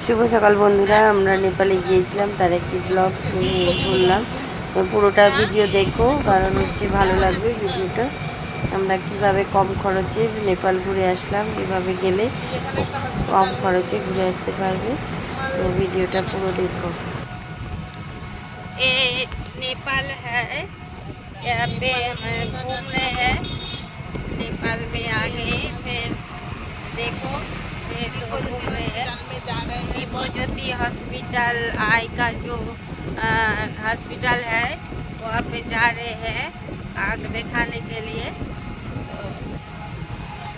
শুভ সকাল বন্ধুরা, আমরা নেপালে গিয়েছিলাম, তার একটি ব্লগ করলাম। পুরোটা ভিডিও দেখো, কারণ হচ্ছে ভালো লাগবে ভিডিওটা। আমরা কিভাবে কম খরচে নেপাল ঘুরে আসলাম, কীভাবে গেলে কম খরচে ঘুরে আসতে পারবে। তো ভিডিওটা পুরো দেখো। नेपाल है, यहाँ पे हम घूम रहे हैं। नेपाल में आ गए, फिर देखो ये तो घूम रहे हैं। ज्योति हॉस्पिटल आई का जो हॉस्पिटल है वहाँ पे जा रहे हैं आग दिखाने के लिए। तो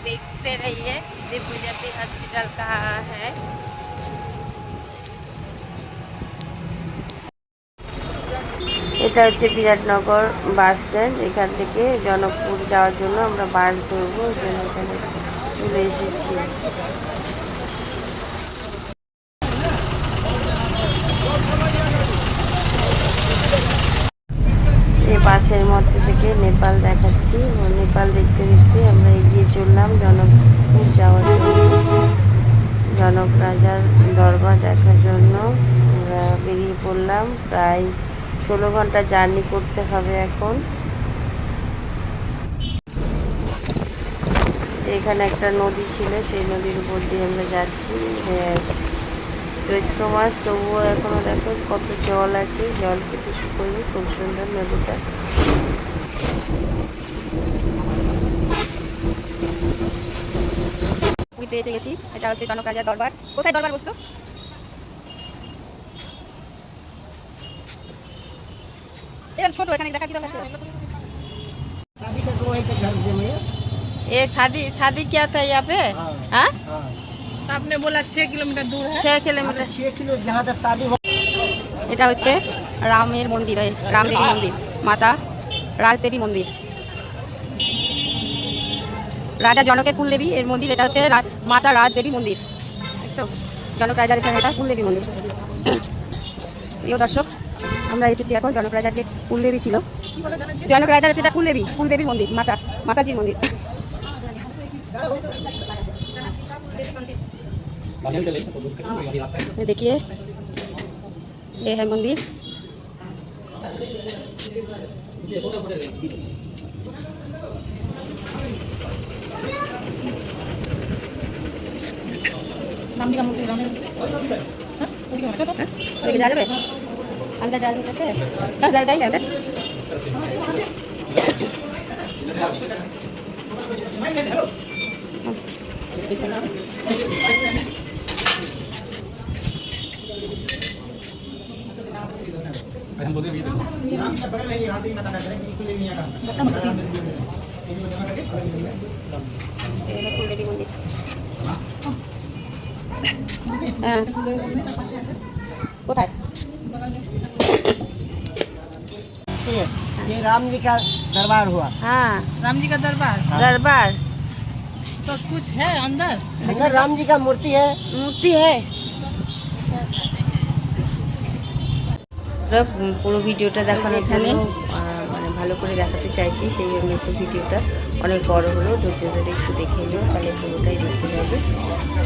देखते रहिए ज्योति हॉस्पिटल कहाँ है। এটা হচ্ছে বিরাটনগর বাস স্ট্যান্ড। এখান থেকে জনকপুর যাওয়ার জন্য আমরা বাস ধরবো, ওই জন্য এখানে চলে এসেছি। এই বাসের মধ্যে থেকে নেপাল দেখাচ্ছি। নেপাল দেখতে দেখতে আমরা এগিয়ে চললাম জনকপুর যাওয়ার জন্য, জনক রাজার দরবার দেখার জন্য আমরা বেরিয়ে পড়লাম। প্রায় 16 ঘন্টা জার্নি করতে হবে এখন। এখানে একটা নদী ছিল, সেই নদীর উপর দিয়ে আমরা যাচ্ছি। চৈত্র মাস, তবুও এখনো দেখো কত জল আছে, জল কেটে শুকোয়নি, খুব সুন্দর নদীটা। পুরীতে এসে গেছি। এটা হচ্ছে জনক রাজার দরবার। কোথায় দরবার বসতো? ছোট এখানে দেখা কি দরকার আছে? ये शादी क्या था यहाँ पे? हाँ, आपने बोला 6 किलोमीटर दूर है। 6 किलोमीटर। 6 किलो जहाँ तक शादी हो। এটা হচ্ছে রামের মন্দির, রামদেবী মন্দির, মাতা রাজদেবী মন্দির, রাজা জনকের কুলদেবী এর মন্দির। এটা হচ্ছে মাতা রাজদেবী মন্দির। দেখছো, জনক রাজার এখানে এটা কুলদেবী মন্দির। প্রিয় দর্শক, আমরা এসেছি এখন জনক রাজার যে কুলদেবী ছিল, জনক রাজার হচ্ছে এটা কুলদেবী, কুলদেবীর মন্দির, মাতাজির মন্দির। देखिए ये है मंदिर। राम जी का मूर्ति जा जाए अंदर जा सकते हैं, जाएंगे अंदर। কোথায়? ये राम जी का दरबार हुआ। हाँ, राम जी का दरबार। दरबार तो कुछ है अंदर? अंदर राम जी का मूर्ति है। मूर्ति है। পুরো ভিডিওটা দেখানোর জন্য মানে ভালো করে দেখাতে চাইছি, সেই জন্য একটু ভিডিওটা অনেক বড় হলো। ধৈর্য ধরে একটু দেখে নিও, তাহলে পুরোটাই দেখতে পাবে।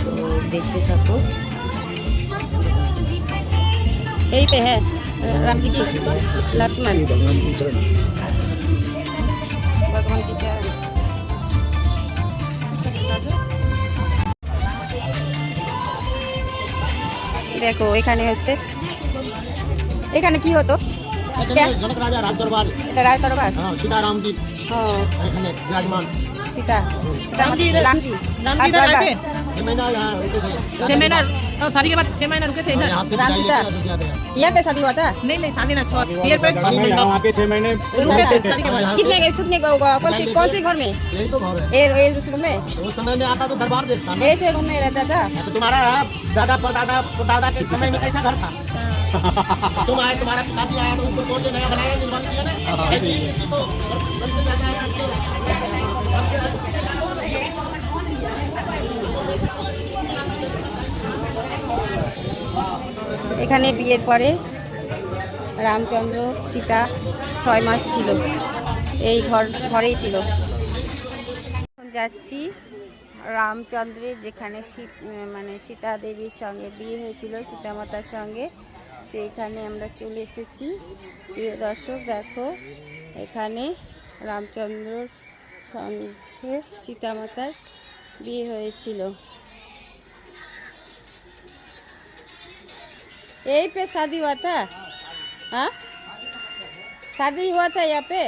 তো দেখতে থাকো। এই पे है राम जी की लक्ष्मण भगवान की चरण। দেখো এখানে হচ্ছে, এখানে কি হতো? জনক রাজা রাজ দরবার। এটা রাজ দরবার। হ্যাঁ, সীতারাম জি এখানে বিরাজমান। सीता राम जी राम जी रहते 6 महीना यहाँ रुके थे। 6 महीना शादी के बाद 6 महीना रुके थे इधर। यहाँ पे राम सीता यहाँ पे शादी हुआ था। नहीं शादी ना 6 ईयर पे यहाँ पे 6 महीने रुके थे शादी के बाद। कितने कौन से घर में? यही तो घर है। ये उस रूम में उस समय में आता तो दरबार देखता ना। ऐसे रूम में रहता था। तो तुम्हारा दादा परदादा के समय में कैसा घर था? तुम आए, तुम्हारा पिताजी आया तो उनको बोल के नया बनाया, निर्माण किया ना। तो এখানে বিয়ের পরে রামচন্দ্র সীতা 6 মাস ছিল, এই ঘরেই ছিল। এখন যাচ্ছি রামচন্দ্রের, যেখানে মানে সীতা দেবীর সঙ্গে বিয়ে হয়েছিল, সীতা মাতার সঙ্গে, সেইখানে আমরা চলে এসেছি। প্রিয় দর্শক দেখো, এখানে রামচন্দ্রর সঙ্গে সীতা মাতার বিয়ে হয়েছিল। यहीं पे शादी हुआ था? हाँ, शादी हुआ था यहाँ पे?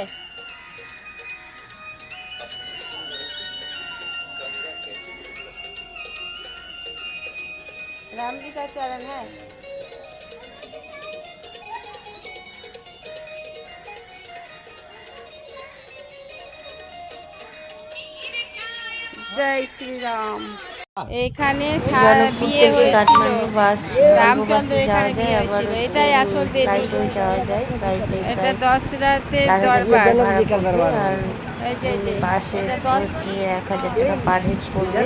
राम जी का चरण है। जय श्री राम। এখানে বিয়ে হয়েছিল, রামচন্দ্র এখানে বিয়ে হয়েছিল। এটাই আসল বেদি, এটা দশরাতের দরবার। এই যে এটা 1000 টাকা পার হেড পড়বে,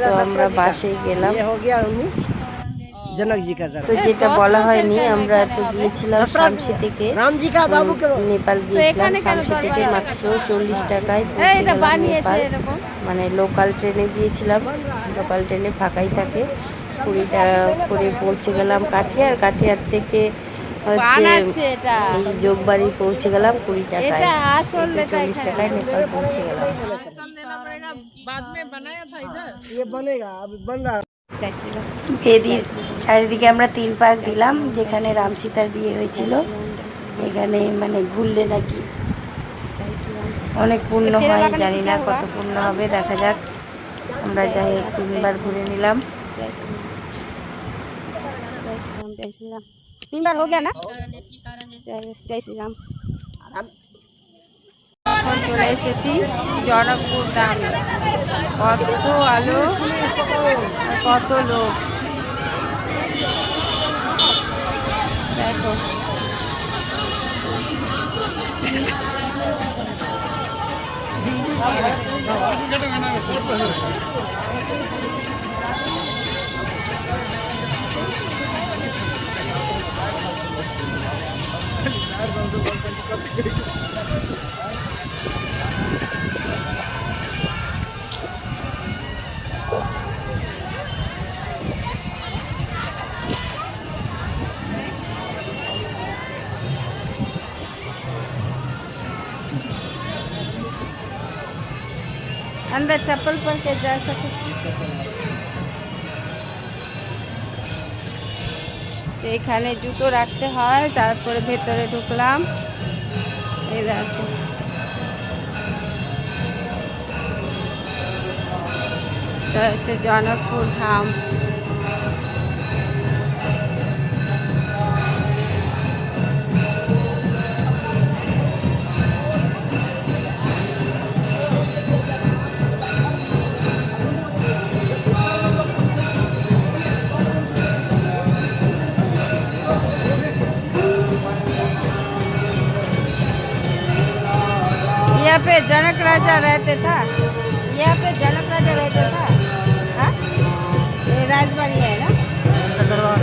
তো আমরা বাসে গেলাম। जनक जी का তো যেটা বলা হয়নি, আমরা তো গিয়েছিলাম শামসি থেকে নেপাল গিয়েছিলাম। শামসি থেকে মাত্র 40 টাকায় পৌঁছে এটা গেলাম বানিয়েছে নেপাল। এরকম। মানে লোকাল ট্রেনে গিয়েছিলাম, লোকাল ট্রেনে ফাঁকাই থাকে। 20 টাকা করে পৌঁছে গেলাম কাঠিয়ার। কাঠিয়ার থেকে বানাচ্ছে এটা, এই যোগবাড়ি পৌঁছে গেলাম 20 টাকায়। এটা আসল, এই এটা 40 টাকায় নেপাল পৌঁছে গেলাম। बाद में बनाया था इधर। ये बनेगा, अभी बन रहा। বেদির চারিদিকে আমরা 3 পাক দিলাম, যেখানে রাম সীতার বিয়ে হয়েছিল। এখানে মানে ঘুরলে নাকি অনেক পূর্ণ হয়, জানি না কত পূর্ণ হবে, দেখা যাক। আমরা যাই হোক 3 বার ঘুরে নিলাম। जय श्री राम 3 बार हो गया ना? जय श्री राम। এখন চলে এসেছি জনকপুর ধামে। কত আলো, কত লোক দেখো। अंदर चप्पल पहन के जा सके। এখানে জুতো রাখতে হয়, তারপরে ভেতরে ঢুকলাম। এই দেখো, এটা হচ্ছে জনকপুর ধাম। यहाँ पे जनक राजा रहते था, यहाँ पे जनक राजा रहता था। हाँ, ये राजबाड़ी है ना, दरबार।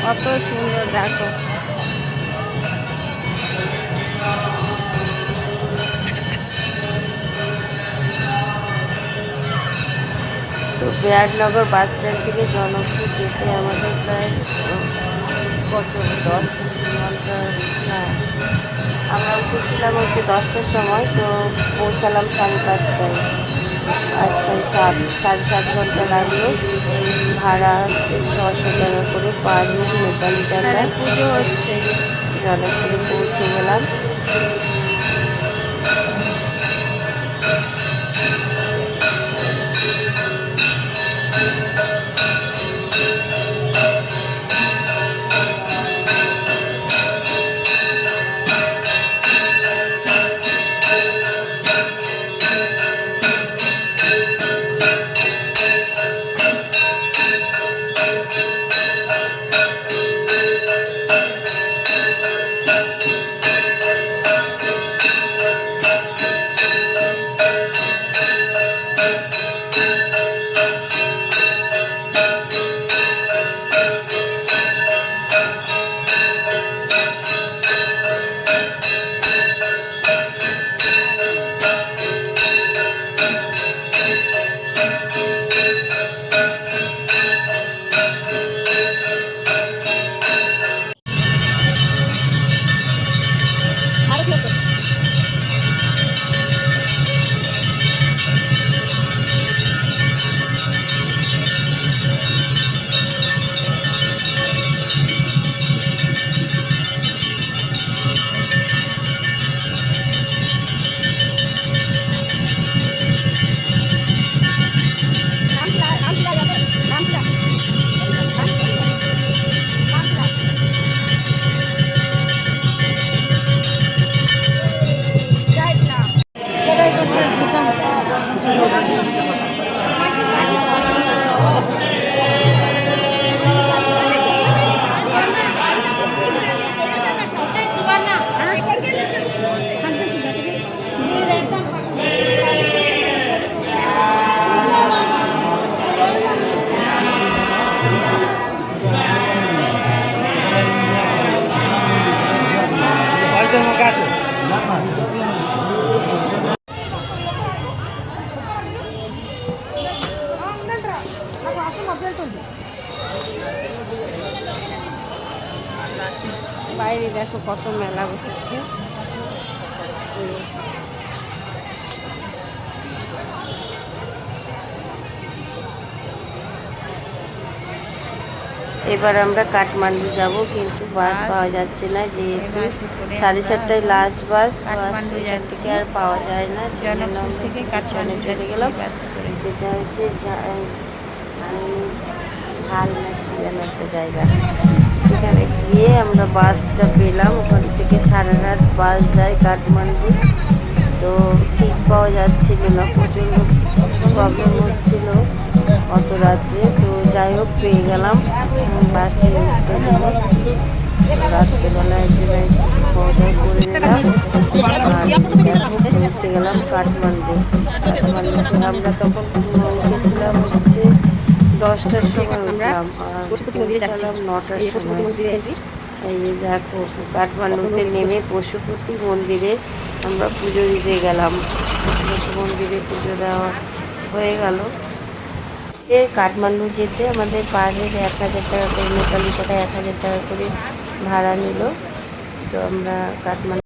কত সুন্দর দেখো। তো বিরাটনগর বাস স্ট্যান্ড থেকে জনকপুর যেতে আমাদের প্রায় কত 10 ঘন্টা। হ্যাঁ, আমরা উঠেছিলাম হচ্ছে 10টার সময়, তো পৌঁছালাম 5:30টায়। আর 7.5 ঘন্টা লাগলো। ভাড়া হচ্ছে 600 টাকা করে পার হেড, নেপালি টাকা। পুজো হচ্ছে, জনকপুরে পৌঁছে গেলাম। বাইরে দেখো কত মেলা বসেছে। এবার আমরা কাঠমান্ডু যাব, কিন্তু বাস পাওয়া যাচ্ছে না, যেহেতু 7:30টায় লাস্ট বাস। সেখান থেকে আর পাওয়া যায় না, জনপুর থেকে কাঠমান্ডু চলে গেলাম। যেটা হচ্ছে ঝাল না কি যেন একটা জায়গা, সেখানে গিয়ে আমরা বাসটা পেলাম। ওখান থেকে সারা রাত বাস যায় কাঠমান্ডু। তো সিট পাওয়া যাচ্ছিল না, প্রচণ্ড প্রবলেম হচ্ছিল অত রাত্রে। তো যাই হোক পেয়ে গেলাম, বাসে উঠতে গেলে রাত্রেবেলায় খাওয়া করে নিলাম আর পৌঁছে গেলাম কাঠমান্ডু। আমরা তখন উঠেছিলাম হচ্ছে 10টার সময় উঠলাম আর পৌঁছালাম 9টার সময়। এই যে দেখো কাঠমান্ডুতে নেমে পশুপতি মন্দিরে আমরা পুজো দিতে গেলাম। পশুপতি মন্দিরে পুজো দেওয়া হয়ে গেল। কাঠমান্ডু যেতে আমাদের পার হেড 1000 টাকা করে, নেপালি টাকা 1000 টাকা করে ভাড়া নিল। তো আমরা কাঠমান্ডু